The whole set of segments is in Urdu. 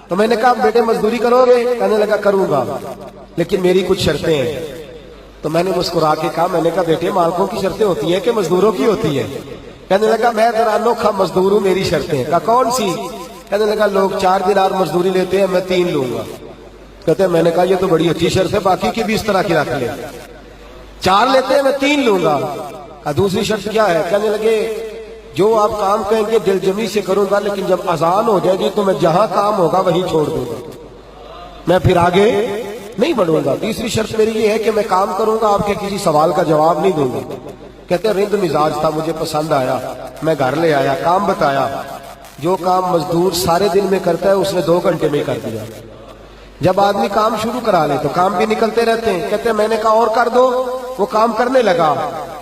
تو میں نے کہا بیٹے مزدوری کرو گے؟ کہنے لگا کروں گا لیکن میری کچھ شرطیں ہیں۔ تو میں نے مسکرا کے کہا، میں نے کہا بیٹے مالکوں کی شرطیں ہوتی ہیں کہ مزدوروں کی ہوتی ہیں؟ کہنے لگا میں ذرا انوکھا مزدور ہوں، میری شرطیں ہیں۔ کہا کون سی؟ کہنے لگا لوگ 4 دینار مزدوری لیتے ہیں، میں 3 لوں گا۔ کہتے ہیں میں نے کہا یہ تو بڑی اچھی شرط ہے، باقی کی بھی اس طرح کی رکھ لیں۔ 4 لیتے ہیں، میں 3 لوں گا۔ کہا دوسری شرط کیا ہے؟ کہنے لگے جو آپ کام کہیں گے دل جمی سے کروں گا، لیکن جب اذان ہو جائے گی تو میں جہاں کام ہوگا وہیں چھوڑ دوں گا، میں پھر آگے نہیں بڑھوں گا۔ تیسری شرط میری یہ ہے کہ میں کام کروں گا، آپ کے کسی سوال کا جواب نہیں دوں گا۔ کہتے ہیں رند مزاج تھا، مجھے پسند آیا، میں گھر لے آیا، کام بتایا۔ جو کام مزدور سارے دن میں کرتا ہے اس نے 2 گھنٹے میں کر دیا۔ جب آدمی کام شروع کرا لے تو کام بھی نکلتے رہتے ہیں۔ کہتے ہیں میں نے کہا اور کر دو، وہ کام کرنے لگا۔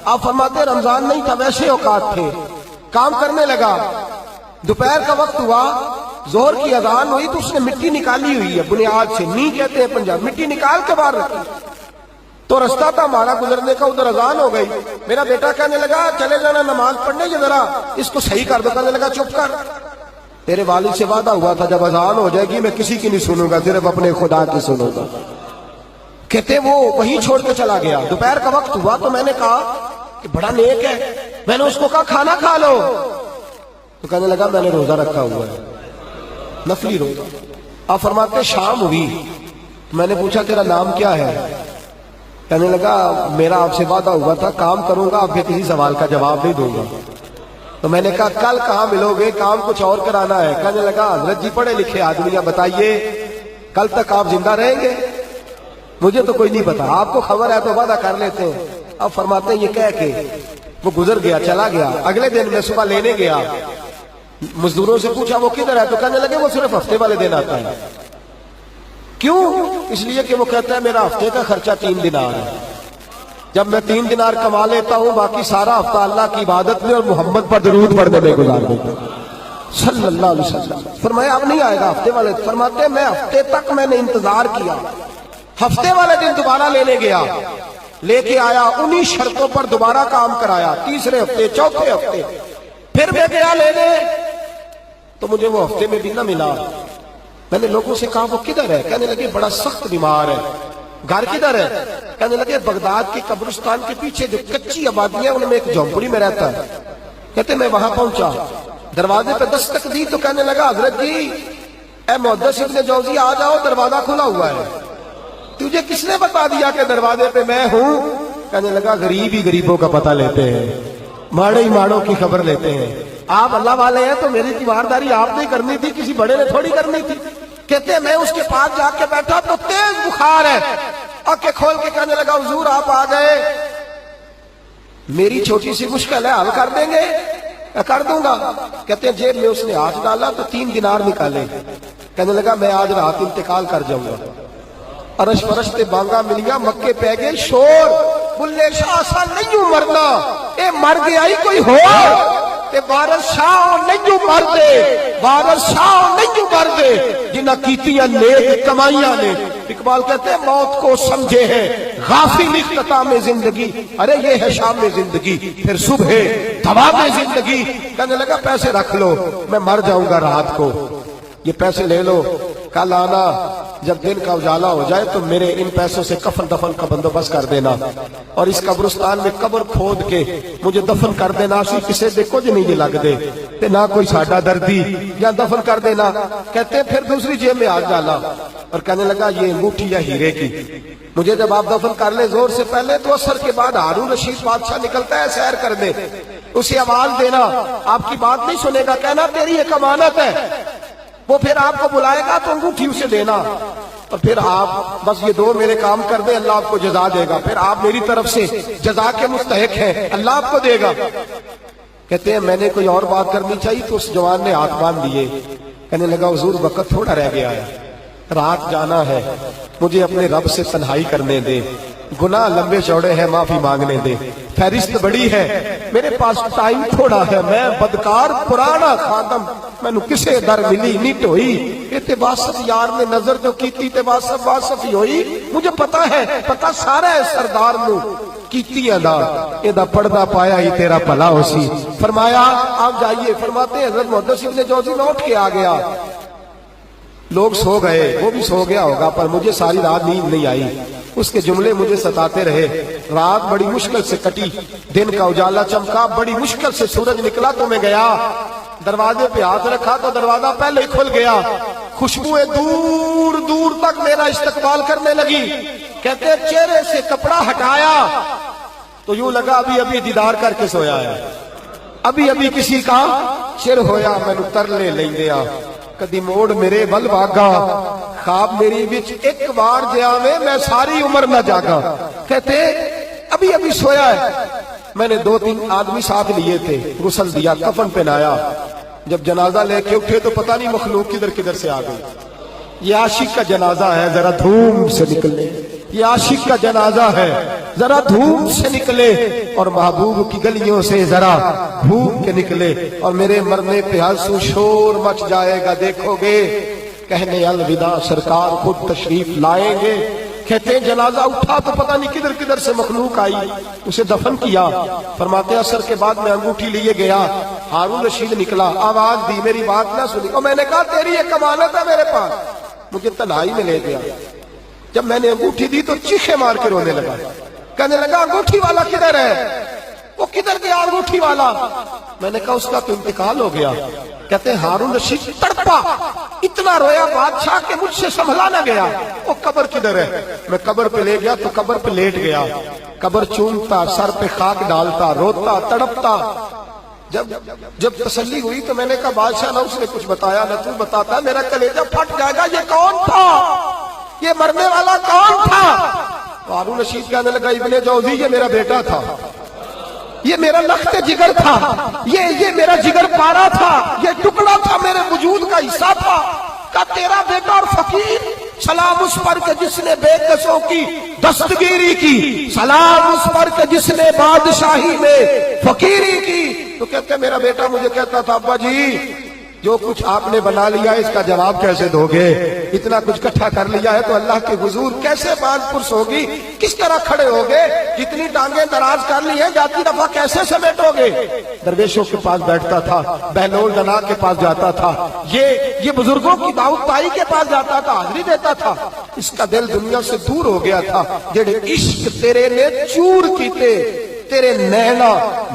آپ فرماتے ہیں رمضان نہیں تھا، ویسے اوقات تھے، کام کرنے لگا۔ دوپہر کا وقت ہوا، ظہر کی اذان ہوئی تو اس نے مٹی نکالی ہوئی ہے بنیاد سے، نی کہتے ہیں پنجاب، مٹی نکال کے باہر رکھی۔ تو رستہ تھا ہمارا گزرنے کا، ادھر اذان ہو گئی۔ میرا بیٹا کہنے لگا چلے جانا نماز پڑھنے، یہ ذرا اس کو صحیح کر دو۔ کہنے لگا چپ کر، تیرے والد سے وعدہ ہوا تھا جب اذان ہو جائے گی میں کسی کی نہیں سنوں گا، صرف اپنے خدا کی سنوں گا۔ کہتے وہ وہیں چھوڑ کے چلا گیا۔ دوپہر کا وقت ہوا تو میں نے کہا کہ بڑا نیک ہے، میں نے اس کو کہا کھانا کھا لو، تو کہنے لگا میں نے روزہ رکھا ہوا ہے، نفلی روزہ۔ آپ فرماتے شام ہوئی، میں نے پوچھا تیرا نام کیا ہے؟ کہنے لگا میرا آپ سے وعدہ ہوا تھا کام کروں گا، آپ کے کسی سوال کا جواب نہیں دوں گا۔ تو میں نے کہا کل کہاں ملو گے، کام کچھ اور کرانا ہے۔ کہنے لگا حضرت جی پڑھے لکھے آدمی ہیں، بتائیے کل تک آپ زندہ رہیں گے؟ مجھے تو کوئی نہیں پتا، آپ کو خبر ہے تو وعدہ کر لیتے ہیں۔ اب فرماتے ہیں یہ کہہ کے وہ گزر گیا، چلا گیا۔ اگلے دن میں صبح لینے گیا، مزدوروں سے پوچھا وہ کدھر ہے؟ تو کہنے لگے وہ صرف ہفتے والے دن آتا ہے۔ کیوں؟ اس لیے کہ وہ کہتا ہے میرا ہفتے کا خرچہ 3 دینار ہے، جب میں 3 دینار کما لیتا ہوں باقی سارا ہفتہ اللہ کی عبادت میں اور محمد پر درود پڑھنے میں گزار دیتا ہوں صلی اللہ علیہ وسلم۔ فرمایا اب نہیں آئے گا ہفتے والے۔ فرماتے ہیں میں ہفتے تک میں نے انتظار کیا، ہفتے والے دن دوبارہ لینے گیا، لے کے آیا، انہی شرطوں پر دوبارہ کام کرایا، تیسرے ہفتے، چوتھے ہفتے، پھر میں گیا لینے تو مجھے وہ ہفتے میں بھی نہ ملا۔ میں نے لوگوں سے کہا وہ کدھر ہے؟ کہنے لگے بڑا سخت بیمار ہے۔ گھر کدھر ہے؟ کہنے لگے بغداد کے قبرستان کے پیچھے جو کچی آبادی ہے ان میں ایک جھونپڑی میں رہتا ہے۔ کہتے میں وہاں پہنچا، دروازے پہ دستک دی تو کہنے لگا حضرت جی اے محدث ابن جوزی آ جاؤ، دروازہ کھلا ہوا ہے۔ تجھے کس نے بتا دیا کہ دروازے پہ میں ہوں؟ کہنے لگا غریب ہی غریبوں کا پتہ لیتے ہیں، ماڑے ہی ماڑوں کی خبر لیتے ہیں، آپ اللہ والے ہیں تو میری تیمارداری آپ نے کرنی تھی، کسی بڑے نے تھوڑی کرنی تھی۔ کہتے ہیں میں اس کے پاس جا کے بیٹھا تو تیز بخار ہے، آنکھیں کھول کے کہنے لگا حضور آپ آ گئے، میری چھوٹی سی مشکل ہے، حل کر دیں گے؟ کر دوں گا۔ کہتے ہیں جیب میں اس نے ہاتھ ڈالا تو 3 دینار نکالے۔ کہنے لگا میں آج رات انتقال کر جاؤں گا۔ عرش فرش تے بانگا ملیا، مکے پہ گئے شور، بلے شاہ سا نہیں مرنا، اے مر گیا ہی کوئی ہو، تے وارث شاہ نہیں مردے، وارث شاہ نہیں مردے جنہ کیتیاں نیک کمائیاں نے۔ اقبال کہتے ہیں موت کو سمجھے ہیں غافل اختتام زندگی، ارے یہ ہے شام زندگی پھر صبح دوام زندگی۔ کہنے لگا پیسے رکھ لو، میں مر جاؤں گا رات کو، یہ پیسے لے لو، کل آنا جب دن کا اجالا ہو جائے تو میرے ان پیسوں سے کفن دفن کا بندوبست کر دینا، اور اس قبرستان میں قبر کھود کے مجھے دفن کر دینا، اسی کسے دے کچھ نہیں جی لگ دے تے نہ کوئی ساڈا دردی، یا دفن کر دینا۔ کہتے ہیں پھر دوسری جیب میں ہاتھ ڈالا اور کہنے لگا یہ انگوٹھی یا ہیرے کی، مجھے جب آپ دفن کر لیں زور سے پہلے تو عصر کے بعد ہارون رشید بادشاہ نکلتا ہے سیر کرنے، اسے آواز دینا، آپ کی بات نہیں سنے گا، کہنا تیری ایک امانت ہے، وہ پھر آپ کو بلائے گا تو انگوٹھی اسے دینا، اور پھر آپ بس یہ 2 میرے کام کر دیں، اللہ آپ کو جزا دے گا، پھر آپ میری طرف سے جزا کے مستحق ہیں، اللہ آپ کو دے گا۔ کہتے ہیں میں نے کوئی اور بات کرنی چاہیے تو اس جوان نے ہاتھ باندھ دیے، کہنے لگا حضور وقت تھوڑا رہ گیا ہے، رات جانا ہے، مجھے اپنے رب سے تنہائی کرنے دے، گناہ لمبے چوڑے ہیں معافی مانگنے دے، فہرست بڑی ہے، میرے پاس ٹائم تھوڑا ہے، میں بدکار پرانا خادم، میں نو کسے در ملی نہیں ٹوئی، یہ واسف یار نے نظر جو کیتی تے واسف واسف ہی ہوئی، مجھے پتا ہے، پتا سارا ہے سردار نو کیتی ادا، یہ دا پردہ پایا ہی تیرا بھلا ہو سی۔ فرمایا آپ جائیے، فرماتے ہیں حضرت محدث ابن جوزی میں اٹھ کے آ گیا، لوگ سو گئے، وہ بھی سو گیا ہوگا، پر مجھے ساری رات نیند نہیں آئی، اس کے جملے مجھے ستاتے رہے۔ رات بڑی مشکل سے کٹی، دن کا اجالا چمکا، بڑی مشکل سے سورج نکلا تو میں گیا، دروازے پہ ہاتھ رکھا تو دروازہ پہلے ہی کھل گیا، خوشبوئیں دور دور تک میرا استقبال کرنے لگی۔ کہتے ہیں چہرے سے کپڑا ہٹایا تو یوں لگا ابھی ابھی دیدار کر کے سویا ہے، ابھی ابھی کسی کا چر ہویا، مینو ترلے لیندیا کدی موڑ میرے ول واگا، خواب میری وچ ایک بار جاوے میں ساری عمر نہ جاگا۔ کہتے ابھی ابھی سویا ہے، میں نے 2-3 آدمی ساتھ لیے تھے، غسل دیا، کفن پہنایا، جب جنازہ لے کے اٹھے تو پتہ نہیں مخلوق کدھر کدھر سے آ گئی۔ یہ عاشق کا جنازہ ہے، ذرا دھوم سے نکلے، یہ عاشق کا جنازہ ہے، ذرا دھوم سے نکلے، اور محبوب کی گلیوں سے ذرا گھوم کے نکلے، اور میرے مرنے پہ آنسو شور مچ جائے گا، دیکھو گے کہنے الوداع سرکار خود تشریف لائیں گے۔ کہتے ہیں جنازہ اٹھا تو پتہ نہیں کدھر کدھر سے مخلوق آئی، اسے دفن کیا۔ فرماتے عصر کے بعد میں انگوٹھی لیے گیا، ہارون رشید نکلا، آواز دی، میری بات نہ سنی، اور میں نے کہا تیری ایک امانت ہے میرے پاس، مجھے تنہائی میں لے گیا۔ جب میں نے انگوٹھی دی تو چیخے مار کے رونے لگا، کہنے لگا انگوٹھی والا کدھر ہے؟ وہ کدھر گیا انگوٹھی والا؟ میں نے کہا اس کا تو انتقال ہو گیا۔ کہتے ہیں ہارون رشید تڑپا، اتنا رویا بادشاہ کہ مجھ سے سنبھلا نہ گیا، وہ قبر کدھر ہے؟ میں قبر پہ لے گیا تو قبر پہ لیٹ گیا، قبر چومتا، سر پہ خاک ڈالتا، روتا، تڑپتا۔ جب تسلی ہوئی تو میں نے کہا بادشاہ نہ اس نے کچھ بتایا نہ تو بتاتا، میرا کلیجہ پھٹ جائے گا، یہ کون تھا؟ یہ مرنے والا کون تھا؟ ہارون رشید کہنے لگا ابن جوزی یہ میرا بیٹا تھا، یہ میرا لخت جگر تھا، یہ میرا جگر پارا تھا، یہ ٹکڑا تھا، میرے وجود کا حصہ تھا۔ کہ تیرا بیٹا اور فقیر، سلام اس پر کہ جس نے بے کسوں کی دستگیری کی، سلام اس پر کہ جس نے بادشاہی میں فقیری کی۔ تو کہتے ہیں میرا بیٹا مجھے کہتا تھا ابا جی جو کچھ آپ نے بنا لیا اس کا جواب کیسے دو گے؟ اتنا کچھ اکٹھا کر لیا ہے تو اللہ کے حضور کیسے باز پرس ہوگی؟ کس طرح کھڑے ہوگے؟ جتنی ٹانگیں دراز کر لی ہیں جاتی دفعہ کیسے سمیٹو گے؟ درویشوں کے پاس بیٹھتا تھا، بہلول دنا کے پاس جاتا تھا، یہ بزرگوں کی دعوت پائی کے پاس جاتا تھا، حاضری دیتا تھا۔ اس کا دل دنیا سے دور ہو گیا تھا، جڑے عشق تیرے نے چور کیتے، تیرے نینا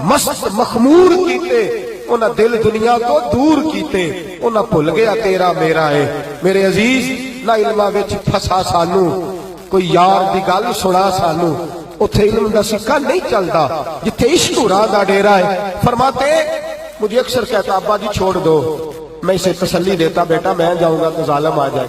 مست مخمور کیتے، انہاں دل دنیا تو دور کیتے، انہاں بھول گیا تیرا میرا ہے۔ میرے عزیز نہ علمہ وچ پھسا سانو، کوئی یار دی گل سنا سانو، اتھے علم دا سکہ نہیں چلدا جتھے عشق راہ دا ڈیرا ہے۔ فرماتے مجھے اکثر کہتا ابا جی چھوڑ دو، میں اسے تسلی دیتا بیٹا میں جاؤں گا تو ظالم آ جائے۔